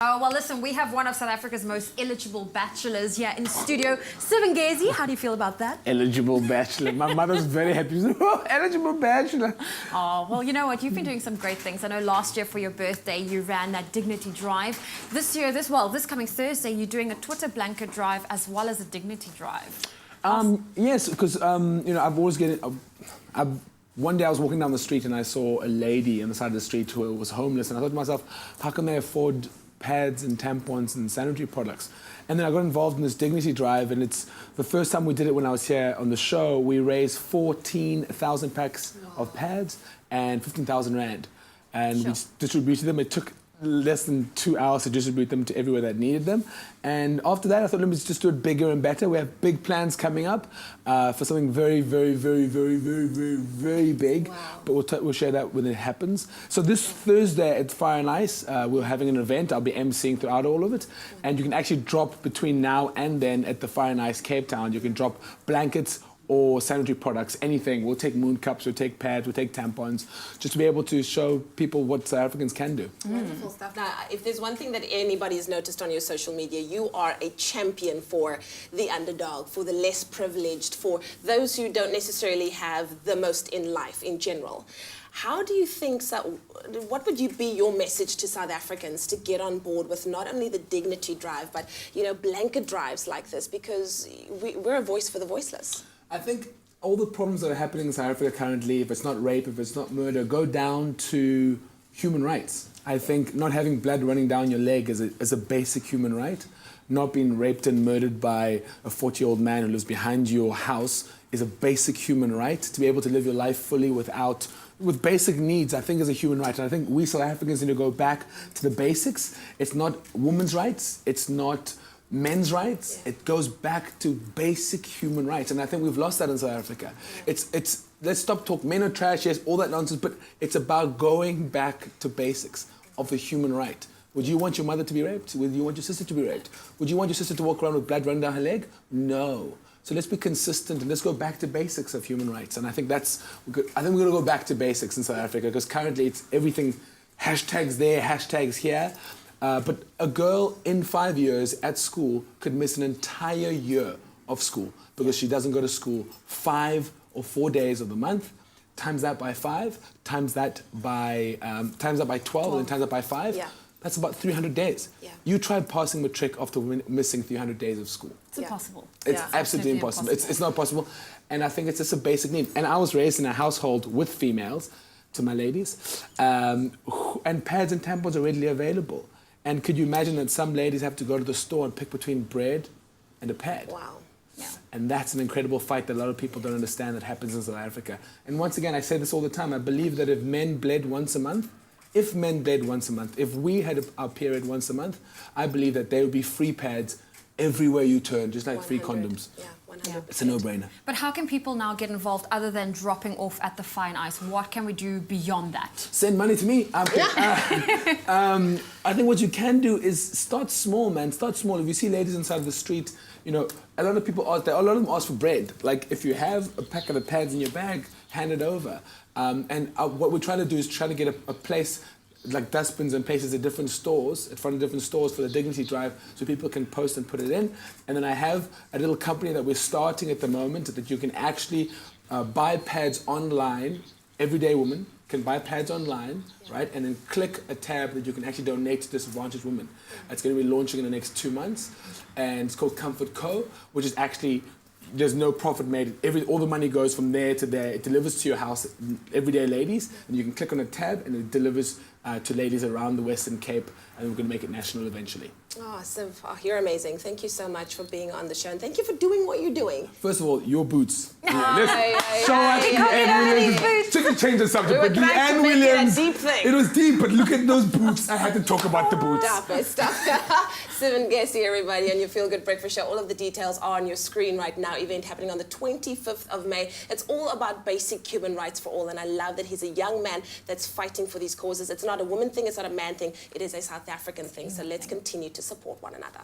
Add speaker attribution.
Speaker 1: Oh, well, listen, we have one of South Africa's most eligible bachelors here in studio. Siv Ngesi, how do you feel about that?
Speaker 2: Eligible bachelor. My mother's very happy. She said, oh, eligible bachelor.
Speaker 1: Oh, well, you know what? You've been doing some great things. I know last year for your birthday, you ran that Dignity Drive. This year, this coming Thursday, you're doing a Twitter blanket drive as well as a Dignity Drive.
Speaker 2: Yes, because, I've always one day I was walking down the street and I saw a lady on the side of the street who was homeless, and I thought to myself, how can they afford pads and tampons and sanitary products? And then I got involved in this Dignity Drive, and it's the first time we did it when I was here on the show. We raised 14,000 packs of pads and 15,000 rand. And we distributed them. It took less than 2 hours to distribute them to everywhere that needed them. And after that, I thought, let me just do it bigger and better. We have big plans coming up for something very, very, very, very, very, very, very big. Wow. But we'll share that when it happens. So this Thursday at Fire and Ice, we're having an event. I'll be emceeing throughout all of it. And you can actually drop between now and then at the Fire and Ice Cape Town. You can drop blankets or sanitary products, anything. We'll take moon cups, we'll take pads, we'll take tampons, just to be able to show people what South Africans can do.
Speaker 3: Wonderful stuff. Now, if there's one thing that anybody has noticed on your social media, you are a champion for the underdog, for the less privileged, for those who don't necessarily have the most in life in general. How do you think, what would be your message to South Africans to get on board with not only the Dignity Drive, but, blanket drives like this, because we're a voice for the voiceless?
Speaker 2: I think all the problems that are happening in South Africa currently, if it's not rape, if it's not murder, go down to human rights. I think not having blood running down your leg is a basic human right. Not being raped and murdered by a 40-year-old man who lives behind your house is a basic human right. To be able to live your life fully with basic needs, I think, is a human right. And I think we South Africans need to go back to the basics. It's not women's rights. It's not men's rights. It goes back to basic human rights, and I think we've lost that in South Africa. Let's stop talking. Men are trash, yes, all that nonsense, but it's about going back to basics of the human right. Would you want your mother to be raped? Would you want your sister to be raped? Would you want your sister to walk around with blood running down her leg? No. So let's be consistent and let's go back to basics of human rights. And I think I think we're going to go back to basics in South Africa, because currently it's everything hashtags there, hashtags here. But a girl in 5 years at school could miss an entire year of school because she doesn't go to school 5 or 4 days of the month. Times that by 5, times that by 12, and then times that by 5. Yeah. That's about 300 days. Yeah. You try passing matric after missing 300 days of school.
Speaker 1: It's impossible.
Speaker 2: It's absolutely impossible. It's not possible. And I think it's just a basic need. And I was raised in a household with females, to my ladies, and pads and tampons are readily available. And could you imagine that some ladies have to go to the store and pick between bread and a pad?
Speaker 3: Wow. Yeah.
Speaker 2: And that's an incredible fight that a lot of people don't understand that happens in South Africa. And once again, I say this all the time, I believe that if men bled once a month, if we had our period once a month, I believe that there would be free pads everywhere you turn, just like
Speaker 3: 100.
Speaker 2: Free condoms.
Speaker 3: Yeah. 100%.
Speaker 2: It's a no-brainer.
Speaker 1: But how can people now get involved other than dropping off at the Fire and Ice? What can we do beyond that?
Speaker 2: Send money to me. I think what you can do is start small, man. Start small. If you see ladies inside the street, a lot of people ask. A lot of them ask for bread. Like, if you have a pack of the pads in your bag, hand it over. What we're trying to do is try to get a place, like dustbins and places at different stores, at front of different stores for the Dignity Drive, so people can post and put it in. And then I have a little company that we're starting at the moment that you can actually buy pads online. Everyday woman can buy pads online, right? And then click a tab that you can actually donate to disadvantaged women. It's going to be launching in the next 2 months. And it's called Comfort Co, which is actually, there's no profit made. All the money goes from there to there. It delivers to your house, everyday ladies, and you can click on a tab and it delivers to ladies around the Western Cape, and we're going to make it national eventually.
Speaker 3: Oh, Siv, you're amazing. Thank you so much for being on the show, and thank you for doing what you're doing.
Speaker 2: First of all, your boots.
Speaker 3: Show us
Speaker 2: Leanne Williams. Just change the subject, but Leanne Williams. It was deep, but look at those boots. I had to talk about the boots.
Speaker 3: Stop. Siv Ngesi, everybody, on your Feel Good Breakfast Show. All of the details are on your screen right now. Event happening on the 25th of May. It's all about basic human rights for all, and I love that he's a young man that's fighting for these causes. It's not a woman thing, it's not a man thing. It is a South African thing, so let's continue to support one another.